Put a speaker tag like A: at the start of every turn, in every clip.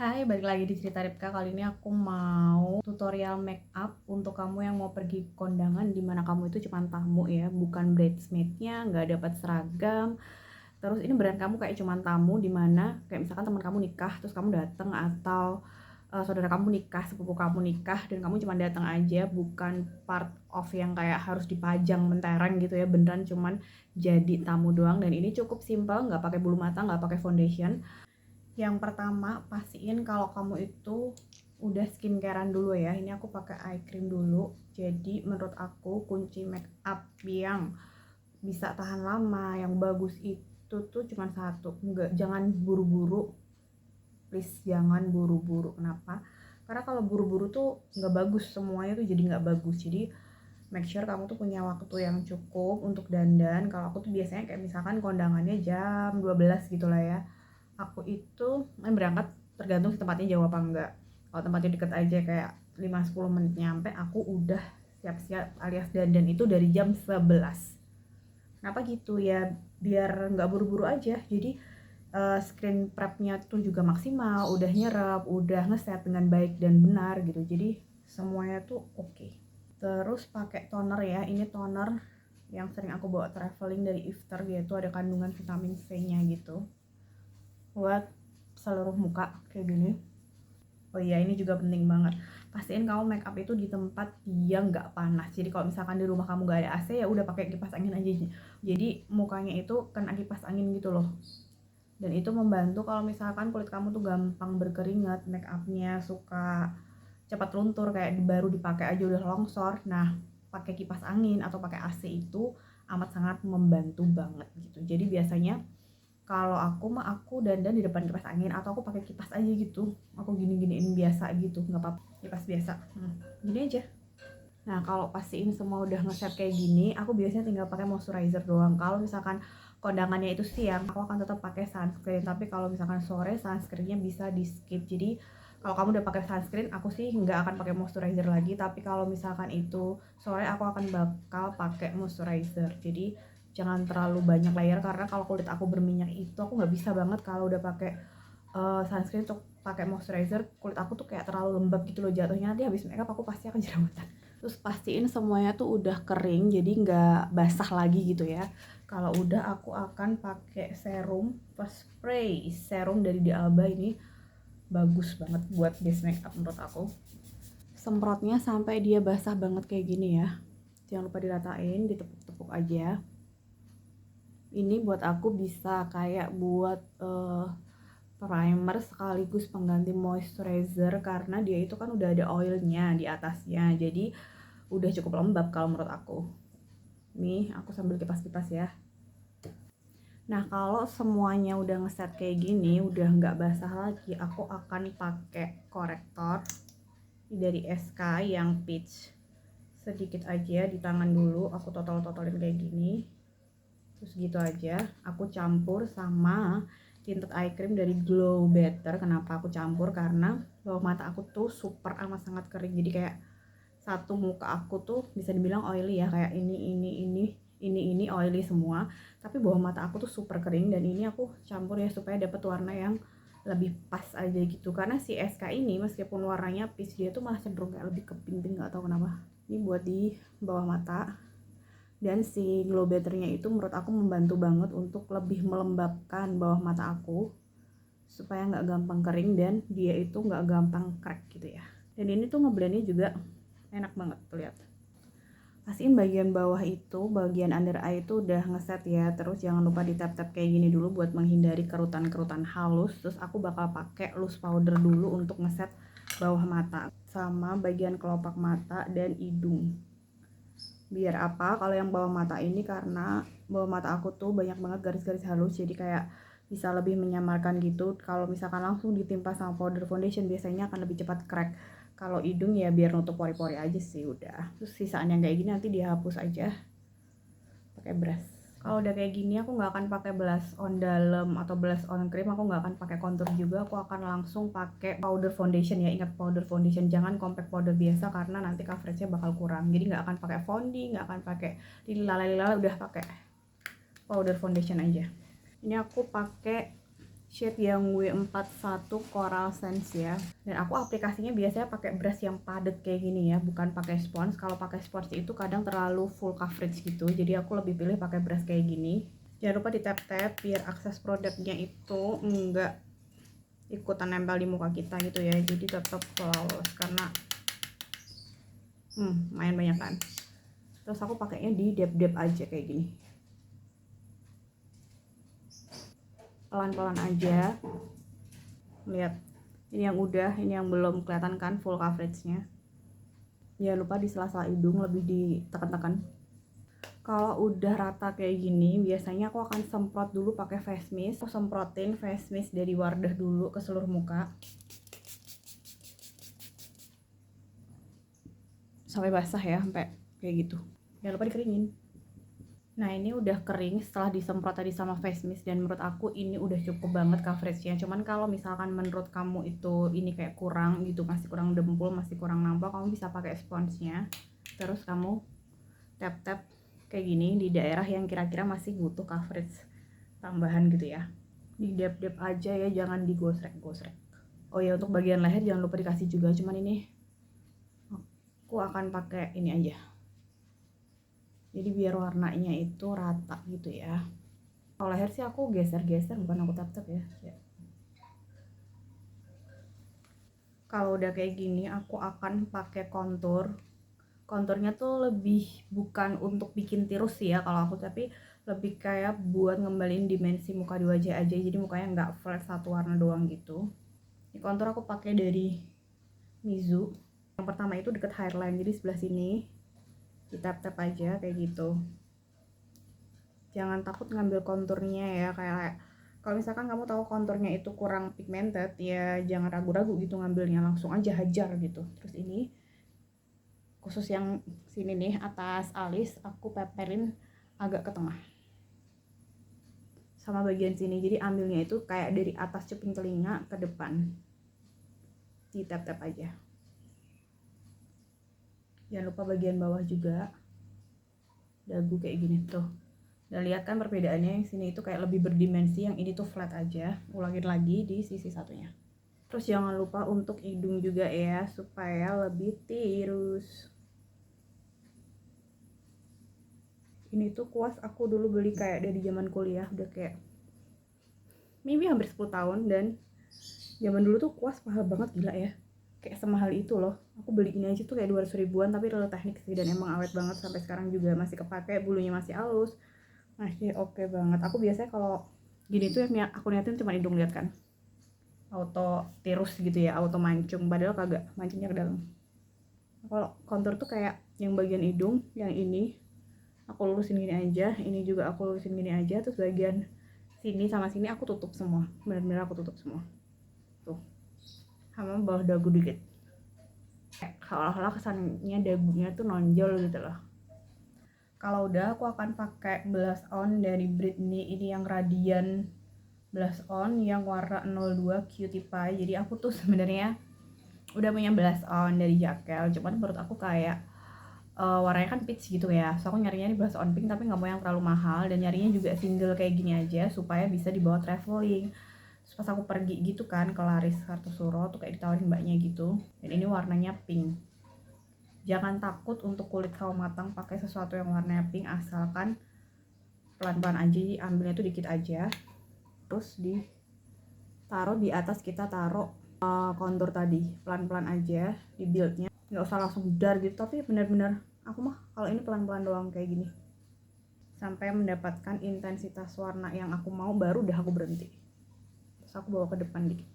A: Hai, balik lagi di cerita Ripka. Kali ini aku mau tutorial make up untuk kamu yang mau pergi kondangan dimana kamu itu cuma tamu ya, bukan bridesmaidnya, nggak dapat seragam. Terus ini beneran kamu kayak cuma tamu dimana kayak misalkan teman kamu nikah terus kamu datang, atau saudara kamu nikah, sepupu kamu nikah dan kamu cuma datang aja, bukan part of yang kayak harus dipajang mentereng gitu ya, beneran cuman jadi tamu doang. Dan ini cukup simple, nggak pakai bulu mata, nggak pakai foundation. Yang pertama, pastiin kalau kamu itu udah skincarean dulu ya. Ini aku pakai eye cream dulu. Jadi menurut aku kunci make up yang bisa tahan lama, yang bagus itu tuh cuma satu. Enggak, jangan buru-buru. Please jangan buru-buru. Kenapa? Karena kalau buru-buru tuh nggak bagus, semuanya tuh jadi nggak bagus. Jadi make sure kamu tuh punya waktu yang cukup untuk dandan. Kalau aku tuh biasanya kayak misalkan kondangannya jam 12 gitu lah ya, aku itu berangkat, tergantung tempatnya jauh apa enggak. Kalau tempatnya deket aja kayak 5-10 menit nyampe, aku udah siap-siap alias dandan itu dari jam 11. Kenapa gitu ya? Biar nggak buru-buru aja. Jadi screen prepnya tuh juga maksimal, udah nyerap, udah ngeset dengan baik dan benar gitu. Jadi semuanya tuh oke. Terus pakai toner ya. Ini toner yang sering aku bawa traveling dari Iftar, dia tuh ada kandungan vitamin C-nya gitu buat seluruh muka kayak gini. Oh iya, ini juga penting banget, pastiin kamu make up itu di tempat yang nggak panas. Jadi kalau misalkan di rumah kamu nggak ada AC, ya udah pakai kipas angin aja, jadi mukanya itu kena kipas angin gitu loh. Dan itu membantu kalau misalkan kulit kamu tuh gampang berkeringat, make upnya suka cepat luntur, kayak baru dipakai aja udah longsor. Nah, pakai kipas angin atau pakai AC itu amat sangat membantu banget gitu. Jadi biasanya kalau aku dandan di depan kipas angin, atau aku pakai kipas aja gitu, aku gini-giniin biasa gitu, nggak apa-apa, kipas biasa. Gini aja. Nah, kalau pastiin semua udah ngeset kayak gini, aku biasanya tinggal pakai moisturizer doang. Kalau misalkan kondangannya itu siang, aku akan tetap pakai sunscreen. Tapi kalau misalkan sore, sunscreennya bisa di skip. Jadi kalau kamu udah pakai sunscreen, aku sih nggak akan pakai moisturizer lagi. Tapi kalau misalkan itu sore, aku akan bakal pakai moisturizer. Jadi jangan terlalu banyak layer, karena kalau kulit aku berminyak itu aku nggak bisa banget kalau udah pakai sunscreen untuk pakai moisturizer. Kulit aku tuh kayak terlalu lembab gitu loh jatuhnya, nanti habis makeup aku pasti akan jerawatan. Terus pastiin semuanya tuh udah kering, jadi nggak basah lagi gitu ya. Kalau udah, aku akan pakai serum first spray, serum dari The Alba. Ini bagus banget buat base makeup menurut aku. Semprotnya sampai dia basah banget kayak gini ya, jangan lupa diratain, ditepuk-tepuk aja. Ini buat aku bisa kayak buat primer sekaligus pengganti moisturizer, karena dia itu kan udah ada oilnya di atasnya, jadi udah cukup lembab kalau menurut aku. Nih aku sambil kipas-kipas ya. Nah, kalau semuanya udah ngeset kayak gini, udah nggak basah lagi, aku akan pakai korektor dari SK yang peach. Sedikit aja di tangan dulu, aku totol-totolin kayak gini. Terus gitu aja, aku campur sama tinted eye cream dari Glow Better. Kenapa aku campur? Karena bawah mata aku tuh super amat sangat kering. Jadi kayak satu muka aku tuh bisa dibilang oily ya, kayak ini oily semua, tapi bawah mata aku tuh super kering. Dan ini aku campur ya supaya dapat warna yang lebih pas aja gitu. Karena si SK ini meskipun warnanya peach, dia tuh malah cenderung kayak lebih ke pink-pink, gak tau kenapa. Ini buat di bawah mata. Dan si glow betternya itu menurut aku membantu banget untuk lebih melembabkan bawah mata aku supaya nggak gampang kering dan dia itu nggak gampang crack gitu ya. Dan ini tuh ngeblendnya juga enak banget tuh, lihat. Pastiin bagian bawah itu, bagian under eye itu udah ngeset ya. Terus jangan lupa di tap-tap kayak gini dulu buat menghindari kerutan-kerutan halus. Terus aku bakal pakai loose powder dulu untuk ngeset bawah mata sama bagian kelopak mata dan hidung. Biar apa? Kalau yang bawah mata ini, karena bawah mata aku tuh banyak banget garis-garis halus, jadi kayak bisa lebih menyamarkan gitu. Kalau misalkan langsung ditimpa sama powder foundation, biasanya akan lebih cepat crack. Kalau hidung ya biar nutup pori-pori aja sih udah. Terus sisaan yang kayak gini nanti dihapus aja pakai brush. Kalau udah kayak gini, aku nggak akan pakai blush on dalam atau blush on cream, aku nggak akan pakai contour juga, aku akan langsung pakai powder foundation ya. Ingat, powder foundation, jangan compact powder biasa karena nanti coveragenya bakal kurang. Jadi nggak akan pakai founding, nggak akan pakai lila-lila, udah pakai powder foundation aja. Ini aku pakai shade yang W41 Coral Sands ya. Dan aku aplikasinya biasanya pakai brush yang padat kayak gini ya, bukan pakai spons. Kalau pakai spons itu kadang terlalu full coverage gitu, jadi aku lebih pilih pakai brush kayak gini. Jangan lupa di tap-tap biar akses produknya itu enggak ikutan nempel di muka kita gitu ya, jadi tetap flawless karena lumayan banyak kan. Terus aku pakainya di dab-dab aja kayak gini, pelan-pelan aja. Lihat, ini yang udah, ini yang belum kelihatan kan full coveragenya. Jangan lupa di sela-sela hidung lebih ditekan-tekan. Kalau udah rata kayak gini, biasanya aku akan semprot dulu pakai face mist. Aku semprotin face mist dari Wardah dulu ke seluruh muka sampai basah ya, sampai kayak gitu. Jangan lupa dikeringin. Nah, ini udah kering setelah disemprot tadi sama face mist, dan menurut aku ini udah cukup banget coveragenya. Cuman kalau misalkan menurut kamu itu ini kayak kurang gitu, masih kurang dempul, masih kurang nampol, kamu bisa pakai sponsnya. Terus kamu tap-tap kayak gini di daerah yang kira-kira masih butuh coverage tambahan gitu ya. Di dap-dap aja ya, jangan digosrek-gosrek. Oh ya, untuk bagian leher jangan lupa dikasih juga, cuman ini aku akan pakai ini aja. Jadi biar warnanya itu rata gitu ya. Kalau leher sih aku geser-geser, bukan aku tap-tap ya. Kalau udah kayak gini, aku akan pakai kontur. Konturnya tuh lebih bukan untuk bikin tirus sih ya kalau aku, tapi lebih kayak buat ngembaliin dimensi muka di wajah aja. Jadi mukanya nggak flat satu warna doang gitu. Ini kontur aku pakai dari Mizu. Yang pertama itu deket hairline, jadi sebelah sini. Di tap-tap aja kayak gitu. Jangan takut ngambil konturnya ya, kayak kalau misalkan kamu tahu konturnya itu kurang pigmented ya jangan ragu-ragu gitu ngambilnya, langsung aja hajar gitu. Terus ini khusus yang sini nih atas alis aku peperin agak ke tengah sama bagian sini, jadi ambilnya itu kayak dari atas cuping telinga ke depan, di tap-tap aja. Jangan lupa bagian bawah juga, dagu kayak gini tuh. Dan lihat kan perbedaannya, yang sini itu kayak lebih berdimensi, yang ini tuh flat aja. Ulangin lagi di sisi satunya. Terus jangan lupa untuk hidung juga ya, supaya lebih tirus. Ini tuh kuas aku dulu beli kayak dari zaman kuliah, udah kayak maybe hampir 10 tahun, dan zaman dulu tuh kuas mahal banget, gila ya. Kayak semahal itu loh. Aku beli ini aja tuh kayak 200 ribuan, tapi real teknik sih, dan emang awet banget sampai sekarang juga masih kepake, bulunya masih halus. Masih oke banget. Aku biasanya kalau gini tuh yang aku niatin cuma hidung, lihat kan. Auto tirus gitu ya, auto mancung, padahal kagak, mancungnya ke dalam. Kalau kontur tuh kayak yang bagian hidung, yang ini aku lurusin gini aja, ini juga aku lurusin gini aja, terus bagian sini sama sini aku tutup semua, benar-benar aku tutup semua. Tuh. Sama bawah dagu dikit. Seolah-olah kesannya dagunya tuh nonjol gitu loh. Kalau udah aku akan pakai blush on dari Britney, ini yang Radiant blush on yang warna 02 Cutie Pie. Jadi aku tuh sebenarnya udah punya blush on dari Jakel, cuman menurut aku kayak warnanya kan peach gitu ya, so aku nyarinya di blush on pink, tapi nggak mau yang terlalu mahal, dan nyarinya juga single kayak gini aja supaya bisa dibawa traveling. Terus pas aku pergi gitu kan ke Laris Kartosuro tuh kayak ditawarin mbaknya gitu, dan ini warnanya pink. Jangan takut untuk kulit kamu matang pakai sesuatu yang warnanya pink, asalkan pelan-pelan aja, ambilnya tuh dikit aja, terus ditaruh di atas, kita taruh kontur tadi, pelan-pelan aja di buildnya, nggak usah langsung dar gitu, tapi benar-benar aku mah kalau ini pelan-pelan doang kayak gini sampai mendapatkan intensitas warna yang aku mau, baru udah aku berhenti. Terus aku bawa ke depan dikit.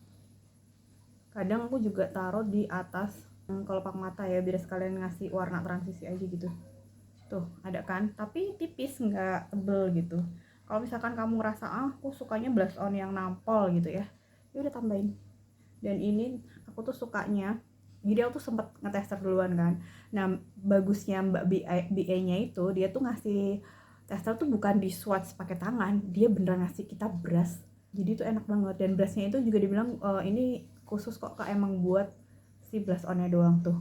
A: Kadang aku juga taruh di atas kelopak mata ya, biar sekalian ngasih warna transisi aja gitu. Tuh ada kan, tapi tipis, nggak tebel gitu. Kalau misalkan kamu ngerasa aku sukanya blush on yang nampol gitu ya, ya udah tambahin. Dan ini aku tuh sukanya, jadi aku tuh sempet ngetester duluan kan. Nah bagusnya Mbak BA nya itu, dia tuh ngasih tester tuh bukan di swatch pakai tangan, dia beneran ngasih kita brush. Jadi itu enak banget, dan brushnya itu juga dibilang ini khusus kok Kak, emang buat si blush onnya doang tuh.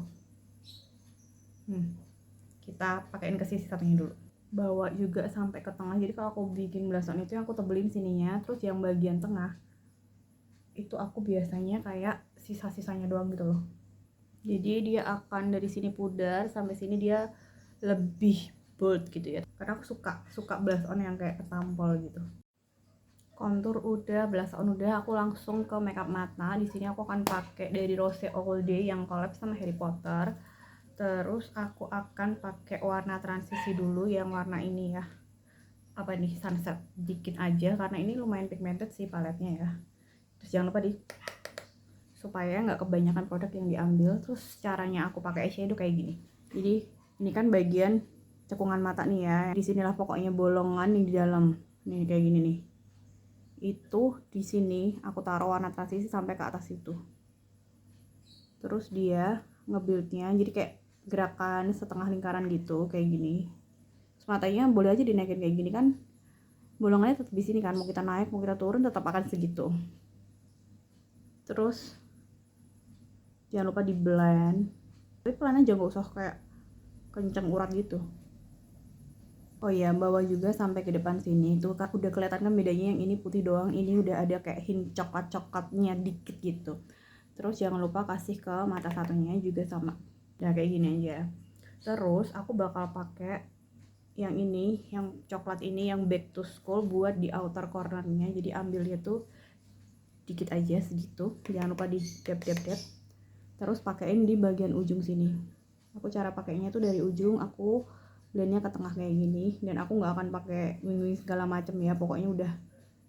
A: Kita pakein ke sisi satunya dulu, bawa juga sampai ke tengah. Jadi kalau aku bikin blush on itu yang aku tebelin sininya, terus yang bagian tengah itu aku biasanya kayak sisa-sisanya doang gitu loh. Jadi dia akan dari sini pudar sampai sini dia lebih bold gitu ya, karena aku suka blush on yang kayak ketampol gitu. Contour udah, blush on udah, aku langsung ke makeup mata. Di sini aku akan pakai dari Rose All Day yang collab sama Harry Potter. Terus aku akan pakai warna transisi dulu yang warna ini ya, apa nih, sunset dikit aja karena ini lumayan pigmented sih paletnya ya. Terus jangan lupa supaya nggak kebanyakan produk yang diambil. Terus caranya aku pakai eyeshadow kayak gini. Jadi ini kan bagian cekungan mata nih ya, disinilah pokoknya bolongan yang di dalam nih kayak gini nih. Itu di sini aku taruh warna transisi sampai ke atas itu. Terus dia ngebuildnya jadi kayak gerakan setengah lingkaran gitu kayak gini. Terus matanya boleh aja dinaikin kayak gini kan, bolongannya tetap di sini kan, mau kita naik mau kita turun tetap akan segitu. Terus jangan lupa di blend, tapi pelan aja, gak usah kayak kenceng urat gitu. Oh iya, bawah juga sampai ke depan sini tuh kan udah kelihatan kan bedanya, yang ini putih doang, ini udah ada kayak hint coklat-coklatnya dikit gitu. Terus jangan lupa kasih ke mata satunya juga sama, ya kayak gini aja. Terus aku bakal pakai yang ini, yang coklat ini, yang back to school buat di outer cornernya. Jadi ambilnya tuh dikit aja segitu, jangan lupa di dap. Terus pakaiin di bagian ujung sini. Aku cara pakainya tuh dari ujung, aku blendnya ke tengah kayak gini, dan aku nggak akan pakai wing segala macem ya, pokoknya udah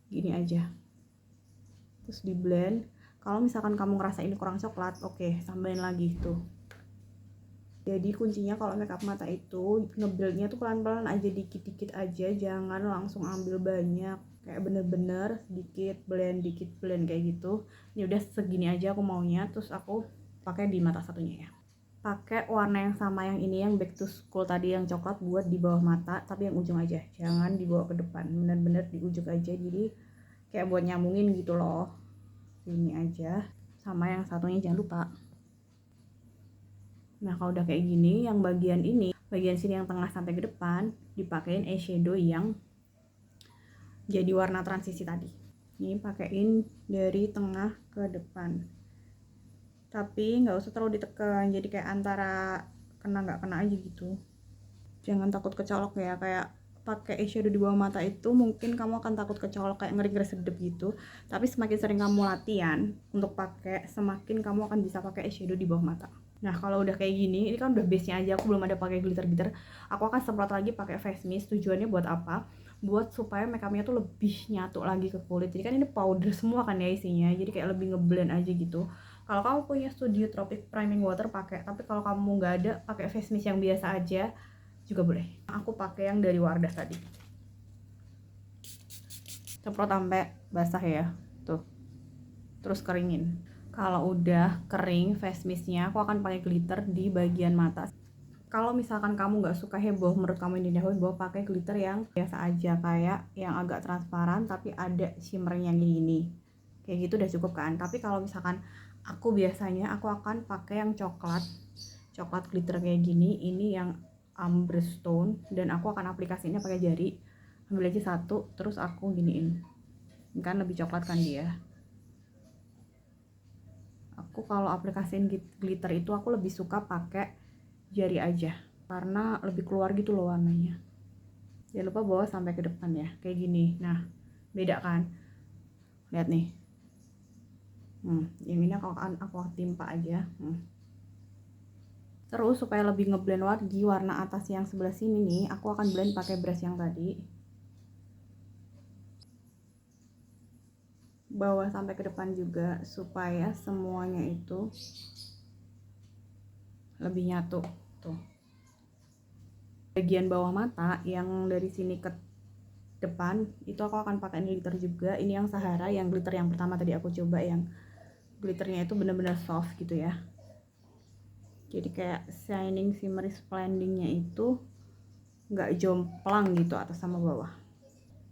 A: gini aja. Terus di blend. Kalau misalkan kamu ngerasa ini kurang coklat, oke, tambahin lagi tuh. Jadi kuncinya kalau makeup mata itu ngebuildnya tuh pelan-pelan aja, dikit-dikit aja, jangan langsung ambil banyak, kayak bener-bener dikit blend kayak gitu. Ini udah segini aja aku maunya. Terus aku pakai di mata satunya ya, pakai warna yang sama yang ini, yang back to school tadi yang coklat, buat di bawah mata tapi yang ujung aja, jangan dibawa ke depan, bener-bener di ujung aja, jadi kayak buat nyambungin gitu loh. Ini aja, sama yang satunya jangan lupa. Nah kalau udah kayak gini, yang bagian ini, bagian sini yang tengah sampai ke depan, dipakein eyeshadow yang jadi warna transisi tadi. Ini pakein dari tengah ke depan, tapi nggak usah terlalu ditekan, jadi kayak antara kena nggak kena aja gitu. Jangan takut kecolok ya, kayak pakai eyeshadow di bawah mata itu mungkin kamu akan takut kecolok, kayak ngeri-ngeri sedep gitu. Tapi semakin sering kamu latihan untuk pakai, semakin kamu akan bisa pakai eyeshadow di bawah mata. Nah kalau udah kayak gini, ini kan udah base nya aja, aku belum ada pakai glitter. Aku akan semprot lagi pakai face mist. Tujuannya buat apa? Buat supaya makeupnya tuh lebih nyatu lagi ke kulit. Jadi kan ini powder semua kan ya isinya, jadi kayak lebih ngeblend aja gitu. Kalau kamu punya Studio Tropic Priming Water pakai, tapi kalau kamu nggak ada, pakai face mist yang biasa aja juga boleh. Aku pakai yang dari Wardah tadi. Semprot sampai basah ya, tuh. Terus keringin. Kalau udah kering face mistnya, aku akan pakai glitter di bagian mata. Kalau misalkan kamu nggak suka heboh, menurut kamu ini heboh, pakai glitter yang biasa aja, kayak yang agak transparan tapi ada shimmernya gini. Kayak gitu udah cukup kan. Tapi kalau misalkan aku biasanya aku akan pakai yang coklat glitter kayak gini, ini yang amber stone, dan aku akan aplikasinya pakai jari. Ambil aja satu, terus aku giniin, kan lebih coklat kan dia. Aku kalau aplikasiin glitter itu aku lebih suka pakai jari aja, karena lebih keluar gitu loh warnanya. Jangan lupa bawa sampai ke depan ya, kayak gini. Nah beda kan, lihat nih. Yang ini aku timpa aja. Terus supaya lebih ngeblend lagi warna atas yang sebelah sini nih, aku akan blend pakai brush yang tadi. Bawah sampai ke depan juga, supaya semuanya itu lebih nyatu. Tuh. Bagian bawah mata yang dari sini ke depan itu aku akan pakai glitter juga. Ini yang Sahara, yang glitter yang pertama tadi aku coba, yang glitternya itu bener-bener soft gitu ya. Jadi kayak shining, shimmery, splendingnya itu nggak jomplang gitu atas sama bawah.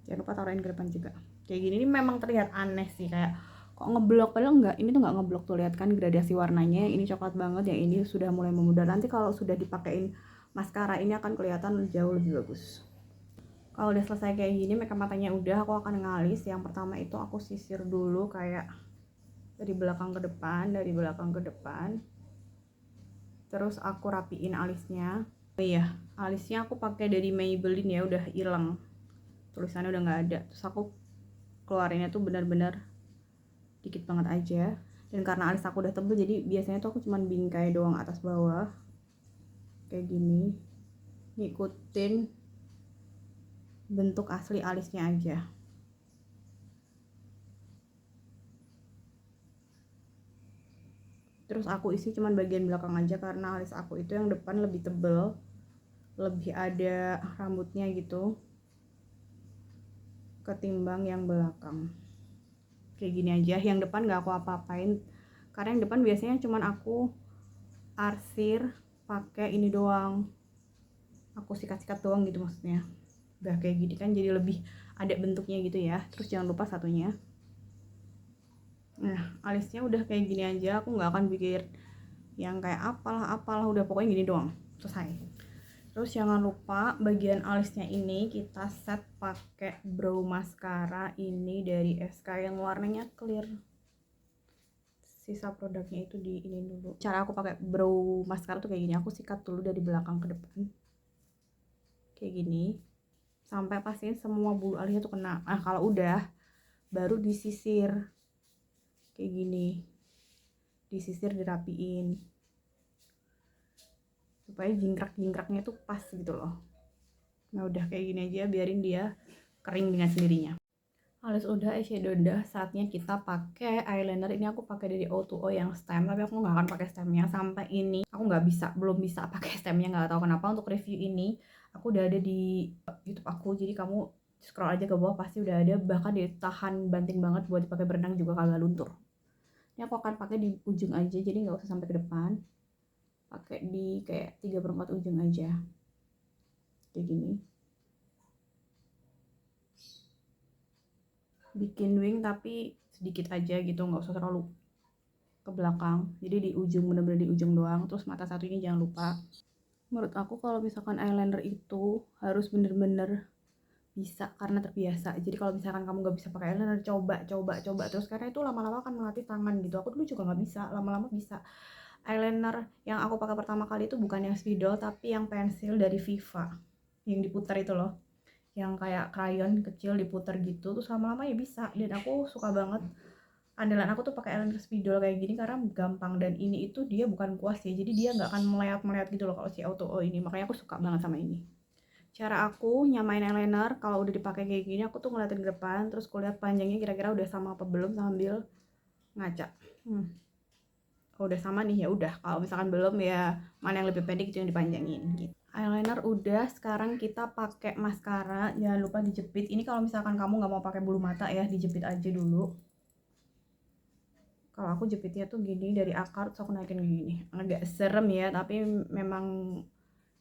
A: Jangan lupa taruhin ke depan juga. Kayak gini ini memang terlihat aneh sih, kayak kok ngeblok, padahal enggak, ini tuh nggak ngeblok tuh, lihat kan gradasi warnanya. Ini coklat banget, yang ini sudah mulai memudar. Nanti kalau sudah dipakein maskara ini akan kelihatan jauh lebih bagus. Kalau udah selesai kayak gini, makeup matanya udah, aku akan ngalis. Yang pertama itu aku sisir dulu kayak dari belakang ke depan, dari belakang ke depan. Terus aku rapiin alisnya. Oh iya, alisnya aku pakai dari Maybelline ya, udah hilang, tulisannya udah nggak ada. Terus aku keluarinnya tuh benar-benar dikit banget aja. Dan karena alis aku udah tebel, jadi biasanya tuh aku cuman bingkai doang atas bawah kayak gini, ngikutin bentuk asli alisnya aja. Terus aku isi cuman bagian belakang aja karena alis aku itu yang depan lebih tebel, lebih ada rambutnya gitu ketimbang yang belakang. Kayak gini aja, yang depan gak aku apa-apain karena yang depan biasanya cuman aku arsir pakai ini doang, aku sikat-sikat doang gitu maksudnya. Udah kayak gini kan jadi lebih ada bentuknya gitu ya. Terus jangan lupa satunya. Nah, alisnya udah kayak gini aja, aku nggak akan bikin yang kayak apalah, udah pokoknya gini doang, selesai. Terus jangan lupa bagian alisnya ini kita set pakai brow mascara ini dari SK yang warnanya clear. Sisa produknya itu di ini dulu. Cara aku pakai brow mascara tuh kayak gini, aku sikat dulu dari belakang ke depan kayak gini sampai pastiin semua bulu alisnya tuh kena. Nah, kalau udah baru disisir kayak gini, disisir, dirapiin supaya jingkrak-jingkraknya tuh pas gitu loh. Nah udah kayak gini aja, biarin dia kering dengan sendirinya. Alis udah, eyeshadow udah, saatnya kita pakai eyeliner. Ini aku pakai dari O2O yang stem, tapi aku nggak akan pakai stemnya sampai ini. Aku belum bisa pakai stemnya, nggak tahu kenapa. Untuk review ini aku udah ada di YouTube aku, jadi kamu scroll aja ke bawah pasti udah ada. Bahkan ditahan banting banget buat dipakai berenang juga kagak luntur. Ini aku akan pakai di ujung aja, jadi nggak usah sampai ke depan. Pakai di kayak 3/4 ujung aja, kayak gini. Bikin wing tapi sedikit aja gitu, nggak usah terlalu ke belakang, jadi di ujung, bener-bener di ujung doang. Terus mata satunya jangan lupa. Menurut aku kalau misalkan eyeliner itu harus bener-bener bisa karena terbiasa. Jadi kalau misalkan kamu nggak bisa pakai eyeliner, coba terus, karena itu lama-lama akan melatih tangan gitu. Aku dulu juga nggak bisa, lama-lama bisa. Eyeliner yang aku pakai pertama kali itu bukan yang spidol tapi yang pensil dari Viva yang diputar itu loh, yang kayak crayon kecil diputar gitu. Terus lama-lama ya bisa, dan aku suka banget. Andalan aku tuh pakai eyeliner spidol kayak gini karena gampang, dan ini itu dia bukan kuas ya, jadi dia nggak akan melayat-melayat gitu loh kalau si O2O ini, makanya aku suka banget sama ini. Cara aku nyamain eyeliner kalau udah dipakai kayak gini, aku tuh ngeliatin ke depan terus kulihat panjangnya kira-kira udah sama apa belum sambil ngaca. Kalau udah sama nih ya udah, kalau misalkan belum ya mana yang lebih pendek itu yang dipanjangin gitu. Eyeliner udah, sekarang kita pakai maskara. Jangan lupa dijepit. Ini kalau misalkan kamu nggak mau pakai bulu mata ya, dijepit aja dulu. Kalau aku jepitnya tuh gini dari akar, terus aku naikin gini. Agak serem ya, tapi memang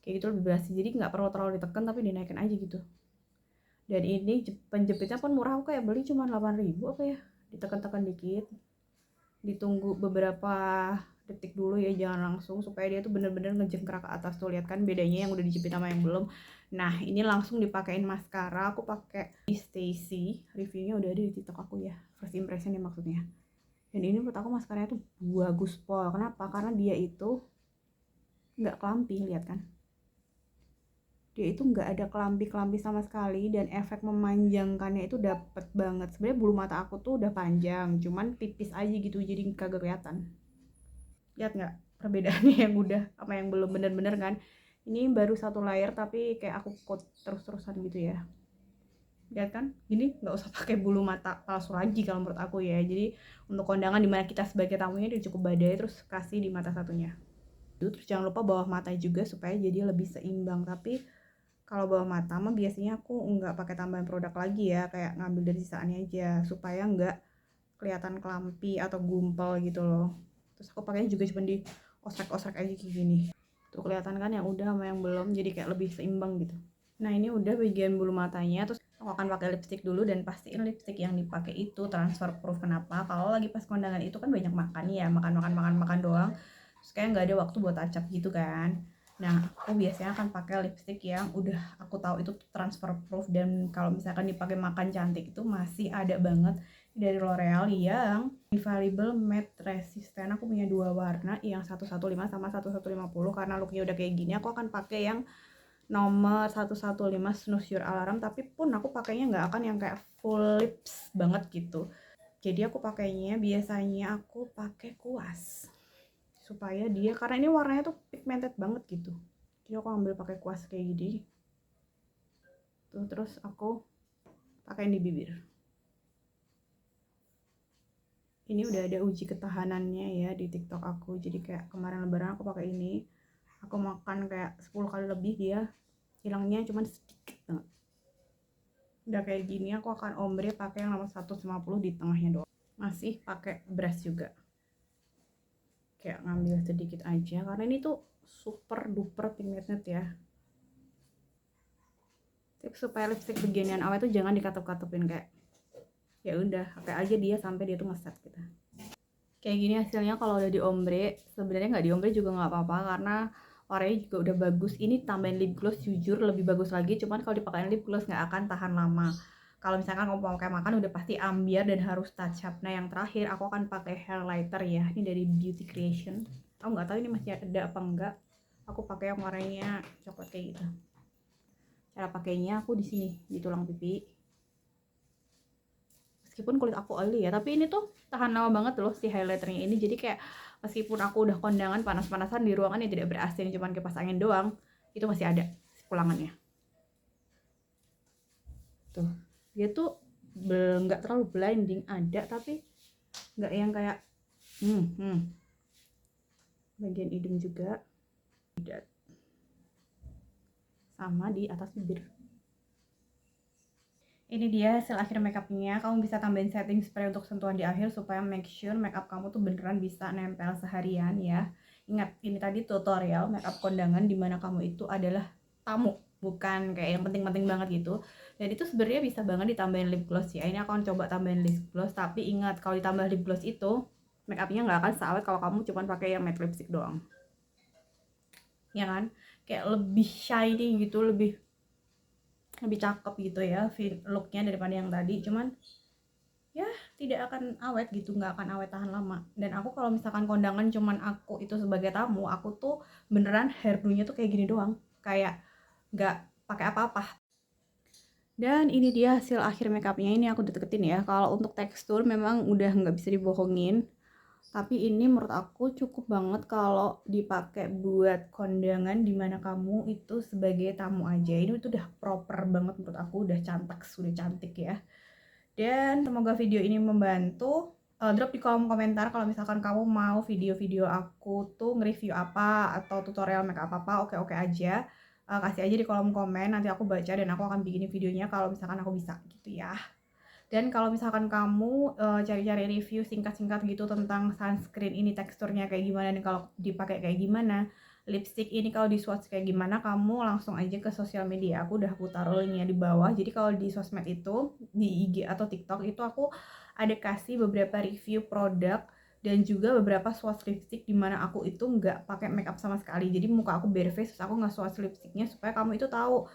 A: kayak gitu lebih berhasil. Jadi nggak perlu terlalu ditekan, tapi dinaikin aja gitu. Dan ini penjepitnya pun murah, aku kayak beli cuma 8.000 apa ya. Ditekan-tekan dikit, ditunggu beberapa detik dulu ya, jangan langsung, supaya dia tuh bener-bener ngejengkrak ke atas. Tuh lihat kan bedanya yang udah dijepit sama yang belum. Nah ini langsung dipakein maskara. Aku pakai Stacy, reviewnya udah ada di TikTok aku ya, first impression ya maksudnya. Dan ini menurut aku maskaranya tuh bagus pol. Kenapa? Karena dia itu nggak kelampi, lihat kan? Dia itu nggak ada kelampi-kelampi sama sekali, dan efek memanjangkannya itu dapet banget. Sebenarnya bulu mata aku tuh udah panjang, cuman tipis aja gitu, jadi kagak kelihatan. Lihat nggak perbedaannya yang udah sama yang belum, bener-bener kan? Ini baru satu layer tapi kayak aku coat terus-terusan gitu ya. Lihat kan? Gini nggak usah pakai bulu mata palsu lagi kalau menurut aku ya. Jadi untuk kondangan dimana kita sebagai tamunya udah cukup badai, terus kasih di mata satunya. Terus jangan lupa bawah mata juga supaya jadi lebih seimbang. Tapi kalau bawah mata mah biasanya aku nggak pakai tambahan produk lagi ya, kayak ngambil dari sisaannya aja supaya nggak kelihatan kelampi atau gumpal gitu loh. Terus aku pakainya juga cuma di osrek-osrek aja kayak gini. Tuh kelihatan kan yang udah sama yang belum, jadi kayak lebih seimbang gitu. Nah ini udah bagian bulu matanya. Terus aku akan pakai lipstick dulu, dan pastiin lipstick yang dipakai itu transfer proof. Kenapa? Kalau lagi pas kondangan itu kan banyak makan ya, makan doang. Terus kayak nggak ada waktu buat touch up gitu kan. Nah aku biasanya akan pakai lipstick yang udah aku tahu itu transfer proof, dan kalau misalkan dipakai makan cantik itu masih ada banget dari L'Oreal yang Infallible Matte Resistant. Aku punya 2 warna, yang 115 sama 1150. Karena looknya udah kayak gini, aku akan pakai yang nomor 115 Snooze Your Alarm. Tapi pun aku pakainya nggak akan yang kayak full lips banget gitu. Jadi aku pakainya biasanya aku pakai kuas supaya dia, karena ini warnanya tuh pigmented banget gitu. Jadi aku ambil pakai kuas kayak gini. Tuh, terus aku pakai di bibir. Ini udah ada uji ketahanannya ya di TikTok aku. Jadi kayak kemarin lebaran aku pakai ini. Aku makan kayak 10 kali lebih, dia hilangnya cuman sedikit banget. Udah kayak gini aku akan ombre pakai yang nomor 150 di tengahnya doang. Masih pakai brush juga. Kayak ngambil sedikit aja karena ini tuh super duper pigmented ya. Tips supaya lipstick beginian awet tuh jangan dikatup-katupin, kayak ya udah pakai aja dia sampai dia tuh ngeset gitu. Kayak gini hasilnya kalau udah di ombre. Sebenarnya nggak di ombre juga nggak apa-apa karena warnanya juga udah bagus. Ini tambahin lip gloss jujur lebih bagus lagi, cuman kalau dipakai lip gloss nggak akan tahan lama. Kalau misalkan kamu mau pakai makan udah pasti ambiar dan harus touch up. Nah yang terakhir aku akan pakai highlighter ya, ini dari Beauty Creation. Aku nggak tahu ini masih ada apa enggak. Aku pakai yang warnanya coklat kayak gitu. Cara pakainya aku di sini di tulang pipi. Meskipun kulit aku oily ya, tapi ini tuh tahan lama banget loh si highlighternya ini. Jadi kayak meskipun aku udah kondangan panas-panasan di ruangan yang tidak ber-AC, cuman kipas angin doang, itu masih ada pulangannya. Tuh, dia tuh nggak terlalu blinding, ada tapi nggak yang kayak bagian hidung juga, sama di atas bibir. Ini dia hasil akhir makeupnya. Kamu bisa tambahin setting spray untuk sentuhan di akhir supaya make sure makeup kamu tuh beneran bisa nempel seharian ya. Ingat, ini tadi tutorial makeup kondangan dimana kamu itu adalah tamu, bukan kayak yang penting-penting banget gitu. Dan itu sebenarnya bisa banget ditambahin lip gloss ya. Ini aku akan coba tambahin lip gloss, tapi ingat kalau ditambah lip gloss itu makeupnya nggak akan seawet kalau kamu cuma pakai yang matte lipstick doang. Ya kan? Kayak lebih shiny gitu, lebih cakep gitu ya looknya daripada yang tadi, cuman ya tidak akan awet gitu, nggak akan awet tahan lama. Dan aku kalau misalkan kondangan cuman aku itu sebagai tamu, aku tuh beneran hairdo-nya tuh kayak gini doang, kayak nggak pakai apa-apa. Dan ini dia hasil akhir makeupnya. Ini aku deketin ya, kalau untuk tekstur memang udah nggak bisa dibohongin, tapi ini menurut aku cukup banget kalau dipakai buat kondangan dimana kamu itu sebagai tamu aja. Ini tuh udah proper banget menurut aku, udah cantik ya. Dan semoga video ini membantu. Drop di kolom komentar kalau misalkan kamu mau video-video aku tuh nge-review apa atau tutorial make up apa, oke-oke aja. Kasih aja di kolom komen, nanti aku baca dan aku akan bikin videonya kalau misalkan aku bisa gitu ya. Dan kalau misalkan kamu cari-cari review singkat-singkat gitu tentang sunscreen ini teksturnya kayak gimana dan kalau dipakai kayak gimana, lipstick ini kalau di swatch kayak gimana, kamu langsung aja ke sosial media aku, udah aku taruh linknya di bawah. Jadi kalau di sosmed itu, di IG atau TikTok itu aku ada kasih beberapa review produk dan juga beberapa swatch lipstick dimana aku itu nggak pakai makeup sama sekali. Jadi muka aku bare face, terus aku nggak swatch lipsticknya supaya kamu itu tahu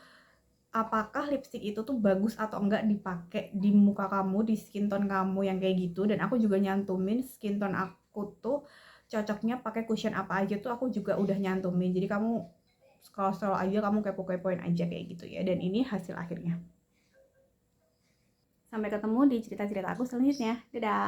A: apakah lipstick itu tuh bagus atau enggak dipakai di muka kamu, di skin tone kamu yang kayak gitu. Dan aku juga nyantumin skin tone aku tuh cocoknya pakai cushion apa aja tuh aku juga udah nyantumin. Jadi kamu scroll aja, kamu kepo-kepoin aja kayak gitu ya. Dan ini hasil akhirnya. Sampai ketemu di cerita-cerita aku selanjutnya. Dadah.